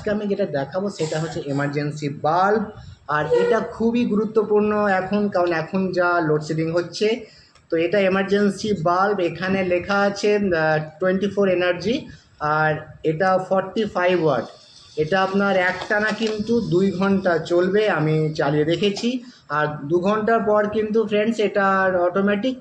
আজকে আমি যেটা দেখাবো সেটা হচ্ছে এমার্জেন্সি বাল্ব। আর এটা খুবই গুরুত্বপূর্ণ এখন, কারণ এখন যা লোডশেডিং হচ্ছে। তো এটা এমার্জেন্সি বাল্ব, এখানে লেখা আছে 24 এনার্জি, আর এটা 45 ওয়াট। এটা আপনার একটানা কিন্তু 2 ঘন্টা চলবে, আমি চালিয়ে দেখেছি। আর 2 ঘন্টার পর কিন্তু ফ্রেন্ডস এটার অটোমেটিক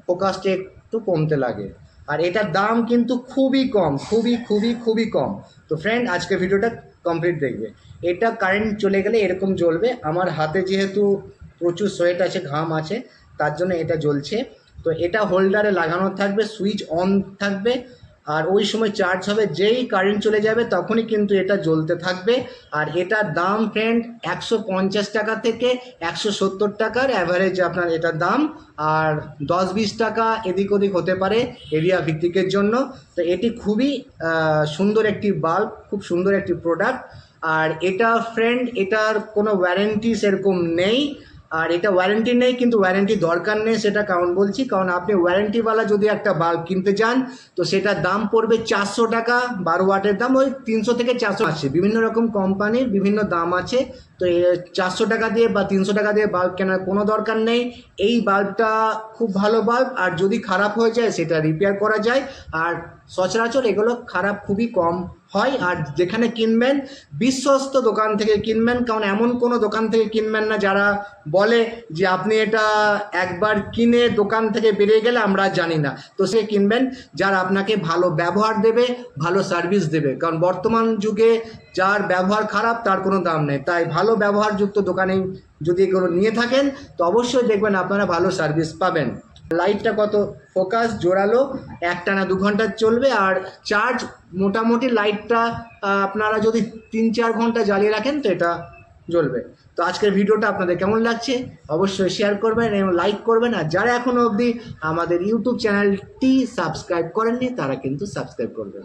ফোকাসটা একটু কমতে লাগে। আর এটার দাম কিন্তু খুবই কম, খুবই খুবই খুবই কম। তো ফ্রেন্ড আজকে ভিডিওটা কমপ্লিট দেখবে। এটা কারেন্ট চলে গেলে এরকম জ্বলবে। আমার হাতে যেহেতু প্রচুর সোয়েট আছে, ঘাম আছে, তার জন্য এটা জ্বলছে। তো এটা হোল্ডারে লাগানো থাকবে, সুইচ অন থাকবে, আর ওই সময় চার্জ হবে। যেই কারেন্ট চলে যাবে তখনই কিন্তু এটা জ্বলতে থাকবে। আর এটার দাম ফ্রেন্ড 150 টাকা থেকে 170 টাকার অ্যাভারেজ আপনার এটার দাম। আর 10-20 টাকা এদিক ওদিক হতে পারে এরিয়া ভিত্তিকের জন্য। তো এটি খুবই সুন্দর একটি বাল্ব, খুব সুন্দর একটি প্রোডাক্ট। আর এটা ফ্রেন্ড এটার কোনো ওয়ারেন্টি সেরকম নেই। আর এটা ওয়ারেন্টি নেই, কিন্তু ওয়ারেন্টি দরকার নেই সেটা কারণ বলছি, কারণ আপনি ওয়ারেন্টিওয়ালা যদি একটা বাল্ব কিনতে চান তো সেটার দাম পড়বে 400 টাকা। 12 ওয়াটের দাম ওই 300 থেকে 400 আছে, বিভিন্ন রকম কোম্পানির বিভিন্ন দাম আছে। তো 400 টাকা দিয়ে বা 300 টাকা দিয়ে বাল্ব কেনার কোনো দরকার নেই। এই বাল্বটা খুব ভালো বাল্ব, আর যদি খারাপ হয়ে যায় সেটা রিপেয়ার করা যায়। আর সচরাচর এগুলো খারাপ খুবই কম হয়। আর যেখানে কিনবেন বিশ্বস্ত দোকান থেকে কিনবেন, কারণ এমন কোনো দোকান থেকে কিনবেন না যারা বলে যে আপনি এটা একবার কিনে দোকান থেকে বেরিয়ে গেলে আমরা জানি না। তো সে কিনবেন যারা আপনাকে ভালো ব্যবহার দেবে, ভালো সার্ভিস দেবে। কারণ বর্তমান যুগে যার ব্যবহার খারাপ তার কোনো দাম নেই। তাই ভালো ব্যবহারযুক্ত দোকানে যদি এগুলো নিয়ে থাকেন তো অবশ্যই দেখবেন আপনারা ভালো সার্ভিস পাবেন। লাইটটা কত ফোকাস, জোরালো, একটানা 2 ঘন্টা চলবে। আর চার্জ মোটামুটি লাইটটা আপনারা যদি 3-4 ঘন্টা জ্বালিয়ে রাখেন তো এটা জ্বলবে। তো আজকের ভিডিওটা আপনাদের কেমন লাগছে অবশ্যই শেয়ার করবেন এবং লাইক করবেন। আর যারা এখনও অবধি আমাদের ইউটিউব চ্যানেলটি সাবস্ক্রাইব করেননি তারা কিন্তু সাবস্ক্রাইব করবেন।